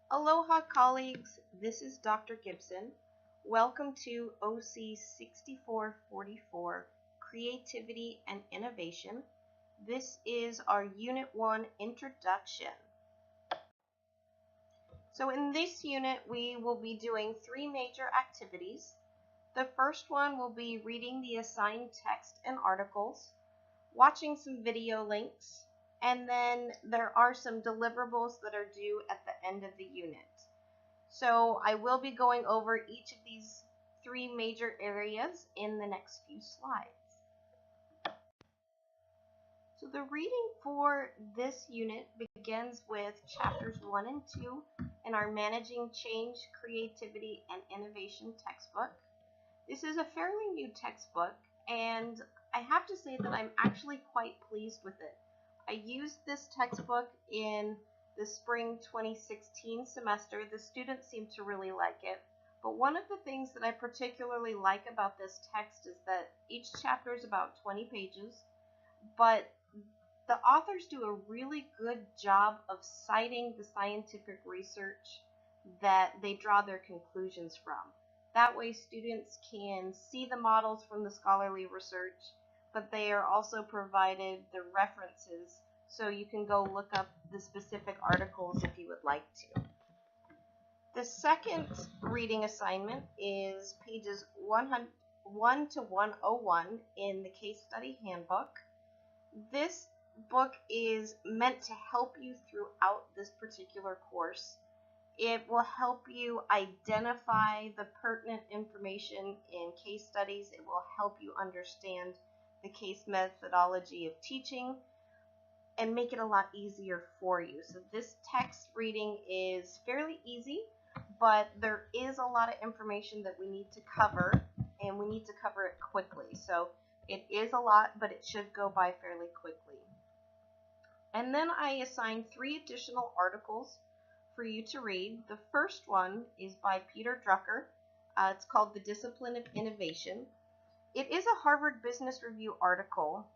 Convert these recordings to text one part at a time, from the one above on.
Aloha colleagues, this is Dr. Gibson. Welcome to OC 6444, Creativity and Innovation. This is our Unit 1 Introduction. So in this unit, we will be doing three major activities. The first one will be reading the assigned text and articles, watching some video links, and then there are some deliverables that are due at the end of the unit. So I will be going over each of these three major areas in the next few slides. So the reading for this unit begins with chapters 1 and 2 in our Managing Change, Creativity, and Innovation textbook. This is a fairly new textbook, and I have to say that I'm actually quite pleased with it. I used this textbook in the spring 2016 semester. The students seem to really like it. But one of the things that I particularly like about this text is that each chapter is about 20 pages, but the authors do a really good job of citing the scientific research that they draw their conclusions from. That way students can see the models from the scholarly research, but they are also provided the references so you can go look up the specific articles if you would like to. The second reading assignment is pages 1 to 101 in the case study handbook. This book is meant to help you throughout this particular course. It will help you identify the pertinent information in case studies. It will help you understand the case methodology of teaching and make it a lot easier for you. So this text reading is fairly easy, but there is a lot of information that we need to cover, and we need to cover it quickly. So it is a lot, but it should go by fairly quickly. And then I assigned 3 additional articles for you to read. The first one is by Peter Drucker. It's called The Discipline of Innovation. It is a Harvard Business Review article,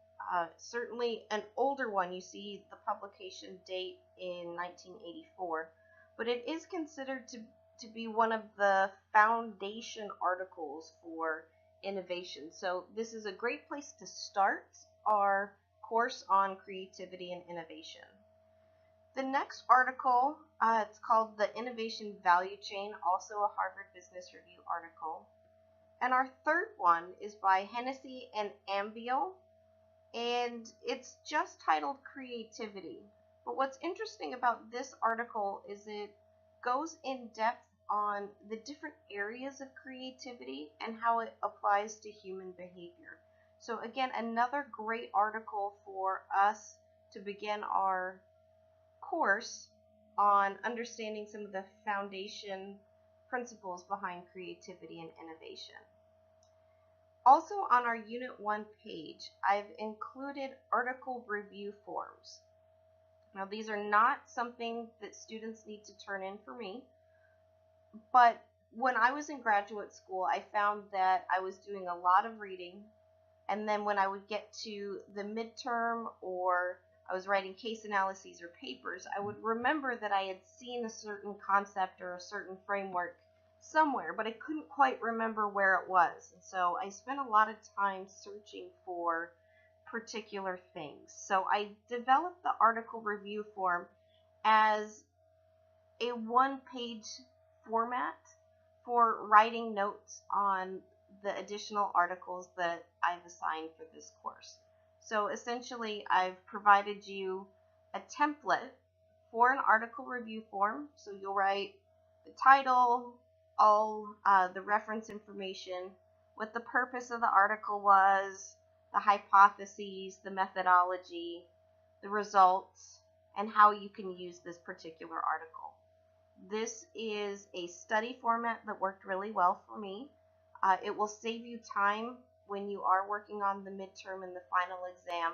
certainly an older one. You see the publication date in 1984, but it is considered to be one of the foundation articles for innovation. So this is a great place to start our course on creativity and innovation. The next article, it's called The Innovation Value Chain, also a Harvard Business Review article. And our third one is by Hennessy and Ambio, and it's just titled Creativity. But what's interesting about this article is it goes in depth on the different areas of creativity and how it applies to human behavior. So again, another great article for us to begin our course on understanding some of the foundation principles behind creativity and innovation. Also on our Unit 1 page, I've included article review forms. Now these are not something that students need to turn in for me, but when I was in graduate school, I found that I was doing a lot of reading, and then when I would get to the midterm or I was writing case analyses or papers, I would remember that I had seen a certain concept or a certain framework somewhere, but I couldn't quite remember where it was. And so I spent a lot of time searching for particular things. So I developed the article review form as a one-page format for writing notes on the additional articles that I've assigned for this course. So essentially, I've provided you a template for an article review form. So you'll write the title, all the reference information, what the purpose of the article was, the hypotheses, the methodology, the results, and how you can use this particular article. This is a study format that worked really well for me. It will save you time when you are working on the midterm and the final exam,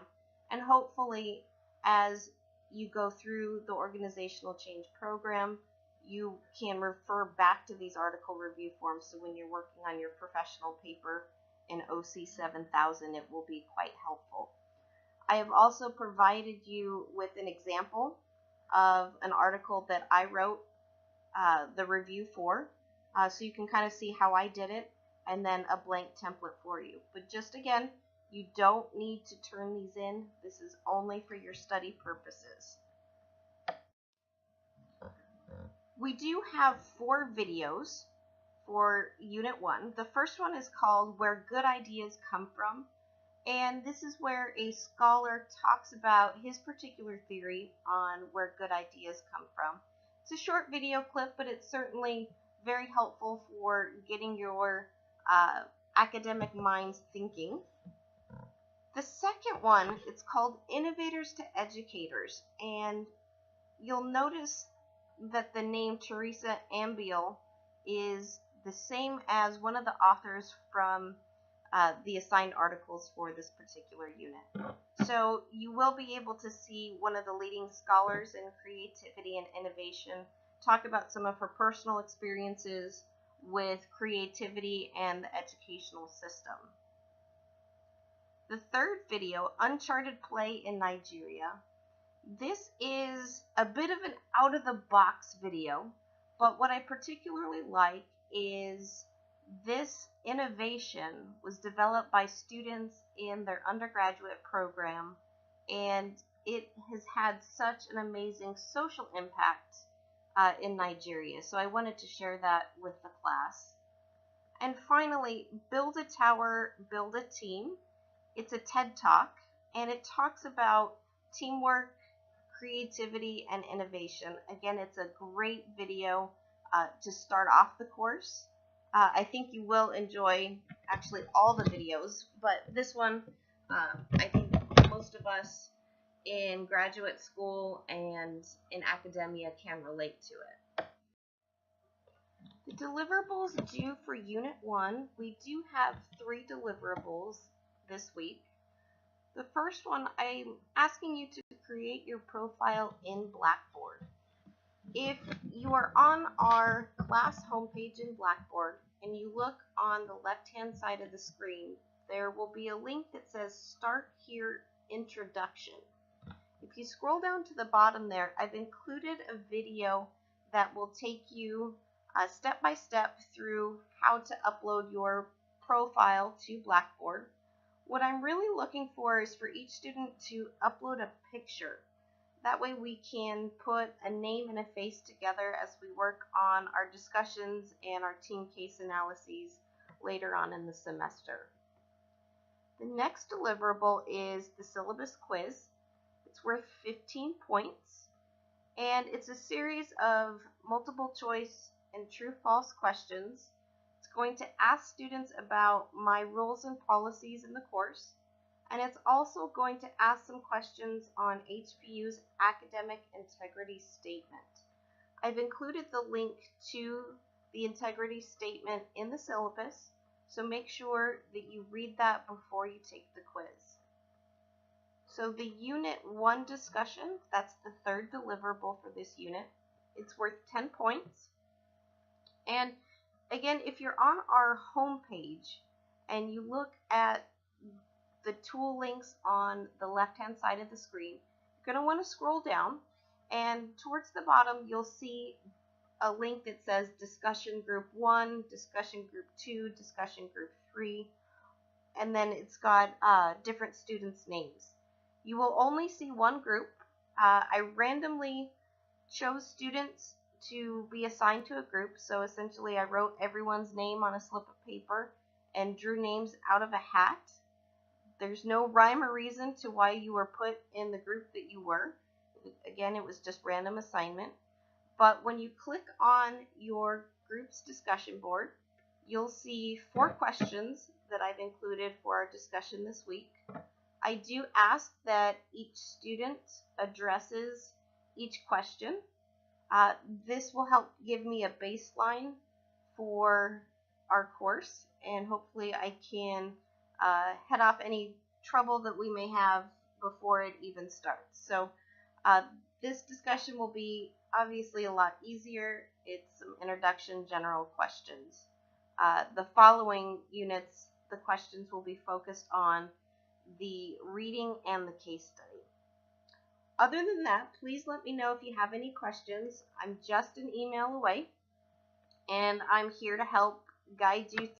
and hopefully as you go through the organizational change program, you can refer back to these article review forms, so when you're working on your professional paper in OC 7000, it will be quite helpful. I have also provided you with an example of an article that I wrote the review for, so you can kind of see how I did it, and then a blank template for you. But just again, you don't need to turn these in. This is only for your study purposes. We do have 4 videos for Unit 1. The first one is called Where Good Ideas Come From, and this is where a scholar talks about his particular theory on where good ideas come from. It's a short video clip, but it's certainly very helpful for getting your academic minds thinking. The second one, it's called Innovators to Educators, and you'll notice that the name Teresa Ambiel is the same as one of the authors from the assigned articles for this particular unit. So you will be able to see one of the leading scholars in creativity and innovation talk about some of her personal experiences with creativity and the educational system. The third video, Uncharted Play in Nigeria. This is a bit of an out-of-the-box video, but what I particularly like is this innovation was developed by students in their undergraduate program, and it has had such an amazing social impact in Nigeria. So I wanted to share that with the class. And finally, Build a Tower, Build a Team. It's a TED Talk, and it talks about teamwork, creativity, and innovation. Again, it's a great video to start off the course. I think you will enjoy actually all the videos, but this one, I think most of us in graduate school and in academia can relate to it. The deliverables due for Unit 1, we do have 3 deliverables this week. The first one, I'm asking you to create your profile in Blackboard. If you are on our class homepage in Blackboard and you look on the left-hand side of the screen, there will be a link that says Start Here Introduction. If you scroll down to the bottom there, I've included a video that will take you step by step through how to upload your profile to Blackboard. What I'm really looking for is for each student to upload a picture. That way we can put a name and a face together as we work on our discussions and our team case analyses later on in the semester. The next deliverable is the syllabus quiz. It's worth 15 points, and it's a series of multiple choice and true-false questions. It's going to ask students about my rules and policies in the course, and it's also going to ask some questions on HPU's academic integrity statement. I've included the link to the integrity statement in the syllabus, so make sure that you read that before you take the quiz. So the Unit 1 discussion, that's the third deliverable for this unit. It's worth 10 points. And again, if you're on our home page and you look at the tool links on the left-hand side of the screen, you're going to want to scroll down, and towards the bottom you'll see a link that says Discussion Group 1, Discussion Group 2, Discussion Group 3, and then it's got different students' names. You will only see one group. I randomly chose students to be assigned to a group, so essentially I wrote everyone's name on a slip of paper and drew names out of a hat. There's no rhyme or reason to why you were put in the group that you were. Again, it was just random assignment. But when you click on your group's discussion board, you'll see 4 questions that I've included for our discussion this week. I do ask that each student addresses each question. This will help give me a baseline for our course, and hopefully I can head off any trouble that we may have before it even starts. So this discussion will be obviously a lot easier. It's some introduction general questions. The following units, the questions will be focused on the reading and the case study. Other than that, please let me know if you have any questions. I'm just an email away, and I'm here to help guide you